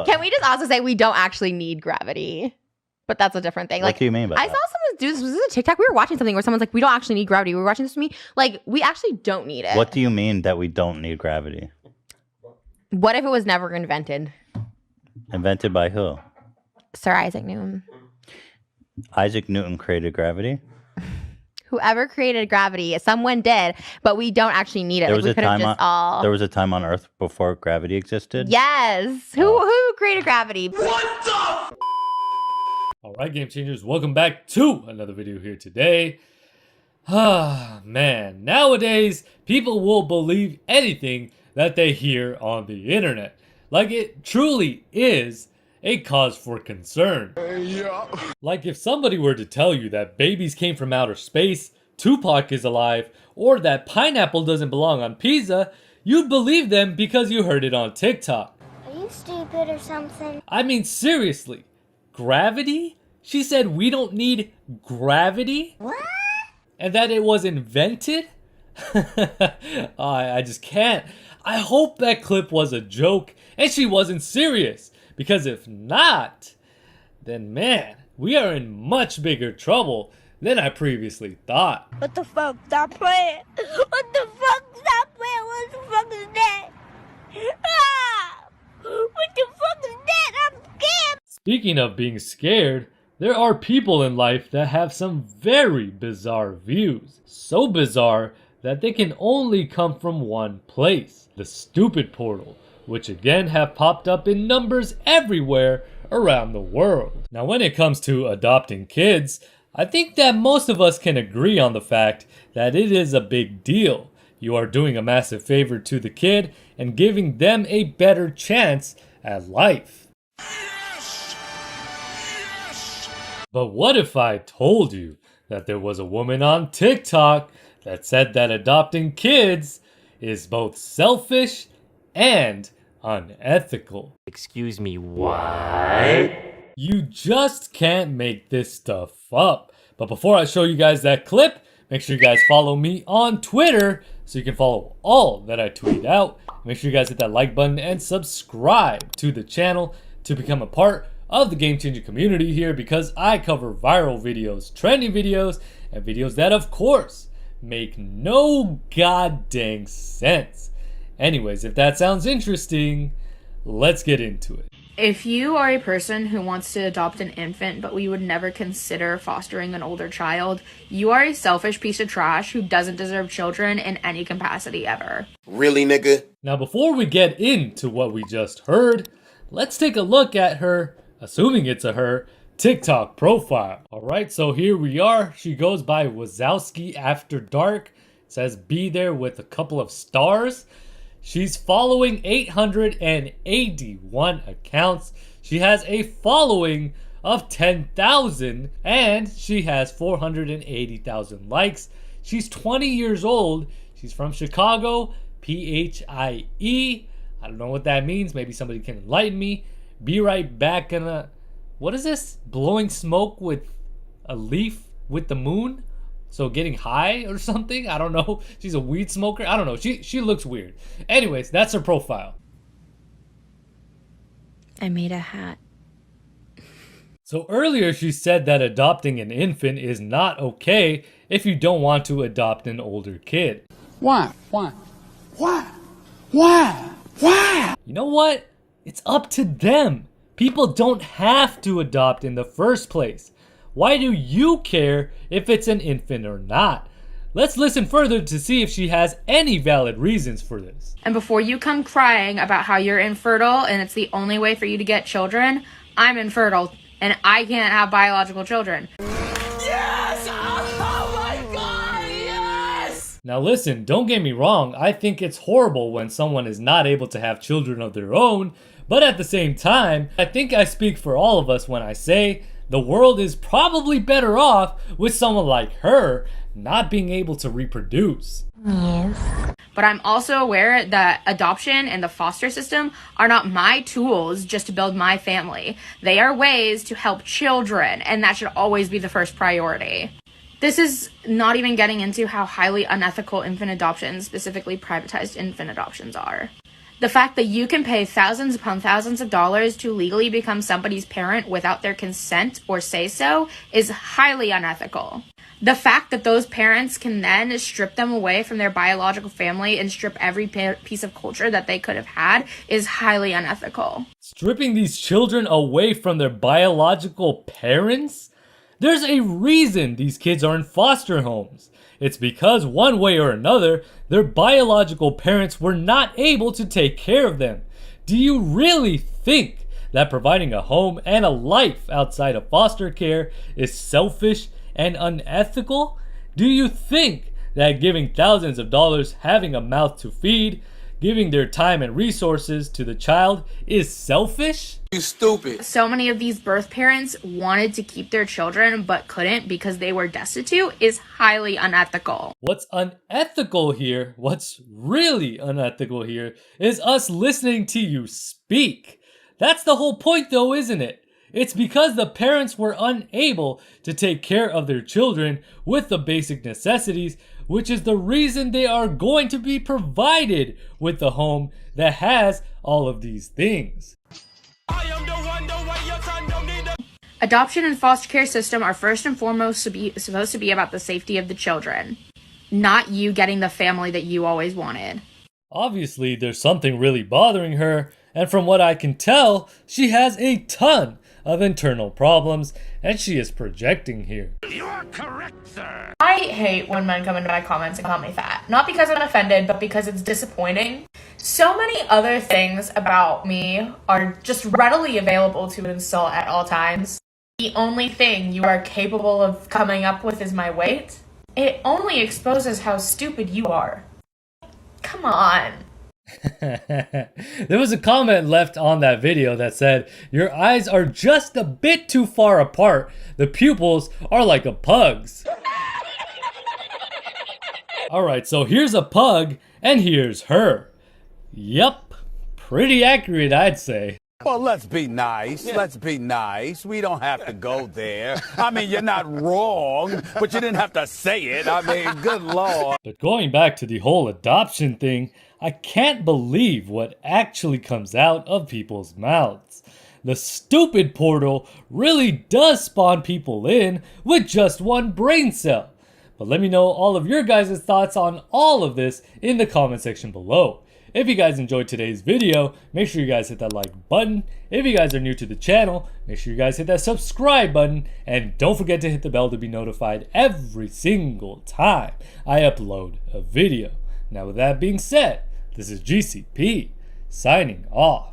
Can we just also say we don't actually need gravity? But that's a different thing. What do you mean by that? I saw someone do this. Was this a TikTok? We were watching something where someone's like, we don't actually need gravity. We were watching this with me. Like, we actually don't need it. What do you mean that we don't need gravity? What if it was never invented? Invented by who? Sir Isaac Newton. Isaac Newton created gravity? Whoever created gravity, someone did, but we don't actually need it. There was like, there was a time on Earth before gravity existed? Yes. Who created gravity? What the? Alright, Game Changers, welcome back to another video here today. Ah, man, nowadays, people will believe anything that they hear on the internet. Like it truly is a cause for concern. Like if somebody were to tell you that babies came from outer space, Tupac is alive, or that pineapple doesn't belong on pizza, you'd believe them because you heard it on TikTok. Are you stupid or something? I mean, seriously. Gravity? She said we don't need gravity? What? And that it was invented? I just can't. I hope that clip was a joke and she wasn't serious. Because if not, then man, we are in much bigger trouble than I previously thought. What the fuck? Stop playing. What the fuck? Stop playing. What the fuck is that? Ah! What the fuck is that? I'm scared. Speaking of being scared, there are people in life that have some very bizarre views. So bizarre that they can only come from one place, the stupid portal, which again have popped up in numbers everywhere around the world. Now when it comes to adopting kids, I think that most of us can agree on the fact that it is a big deal. You are doing a massive favor to the kid and giving them a better chance at life. But what if I told you that there was a woman on TikTok that said that adopting kids is both selfish and unethical? Excuse me, what? You just can't make this stuff up. But before I show you guys that clip, make sure you guys follow me on Twitter so you can follow all that I tweet out. Make sure you guys hit that like button and subscribe to the channel to become a part of the Game Changing community here, because I cover viral videos, trending videos, and videos that of course make no goddamn sense. Anyways, if that sounds interesting, let's get into it. If you are a person who wants to adopt an infant but we would never consider fostering an older child, you are a selfish piece of trash who doesn't deserve children in any capacity ever. Really, nigga? Now before we get into what we just heard, let's take a look at her, assuming it's a her, TikTok profile. Alright, so here we are. She goes by Wazowski After Dark. It says be there with a couple of stars. She's following 881 accounts. She has a following of 10,000 and she has 480,000 likes. She's 20 years old. She's from Chicago, PHIE. I don't know what that means. Maybe somebody can enlighten me. Be right back. What is this? Blowing smoke with a leaf with the moon? So getting high or something? I don't know. She's a weed smoker? I don't know. She looks weird. Anyways, that's her profile. I made a hat. So earlier she said that adopting an infant is not okay if you don't want to adopt an older kid. Why? Why? Why? Why? Why? You know what? It's up to them. People don't have to adopt in the first place. Why do you care if it's an infant or not? Let's listen further to see if she has any valid reasons for this. And before you come crying about how you're infertile and it's the only way for you to get children, I'm infertile and I can't have biological children. Yes! Oh my God, yes! Now listen, don't get me wrong. I think it's horrible when someone is not able to have children of their own. But at the same time, I think I speak for all of us when I say the world is probably better off with someone like her not being able to reproduce. Yes. But I'm also aware that adoption and the foster system are not my tools just to build my family. They are ways to help children, and that should always be the first priority. This is not even getting into how highly unethical infant adoptions, specifically privatized infant adoptions, are. The fact that you can pay thousands upon thousands of dollars to legally become somebody's parent without their consent or say so is highly unethical. The fact that those parents can then strip them away from their biological family and strip every piece of culture that they could have had is highly unethical. Stripping these children away from their biological parents? There's a reason these kids are in foster homes. It's because one way or another, their biological parents were not able to take care of them. Do you really think that providing a home and a life outside of foster care is selfish and unethical? Do you think that giving thousands of dollars, having a mouth to feed, giving their time and resources to the child is selfish? You stupid. So many of these birth parents wanted to keep their children but couldn't because they were destitute is highly unethical. What's unethical here, what's really unethical here, is us listening to you speak. That's the whole point though, isn't it? It's because the parents were unable to take care of their children with the basic necessities, which is the reason they are going to be provided with a home that has all of these things. Adoption and foster care system are first and foremost supposed to be about the safety of the children, not you getting the family that you always wanted. Obviously, there's something really bothering her, and from what I can tell, she has a ton of internal problems, and she is projecting here. You're correct, sir. I hate when men come into my comments and call me fat. Not because I'm offended, but because it's disappointing. So many other things about me are just readily available to insult at all times. The only thing you are capable of coming up with is my weight. It only exposes how stupid you are. Come on. There was a comment left on that video that said, "Your eyes are just a bit too far apart. The pupils are like a pug's." Alright, so here's a pug, and here's her. Yup, pretty accurate, I'd say. Well, let's be nice. Let's be nice. We don't have to go there. I mean, you're not wrong, but you didn't have to say it. I mean, good Lord. But going back to the whole adoption thing, I can't believe what actually comes out of people's mouths. The stupid portal really does spawn people in with just one brain cell. But let me know all of your guys' thoughts on all of this in the comment section below. If you guys enjoyed today's video, make sure you guys hit that like button. If you guys are new to the channel, make sure you guys hit that subscribe button. And don't forget to hit the bell to be notified every single time I upload a video. Now with that being said, this is GCP signing off.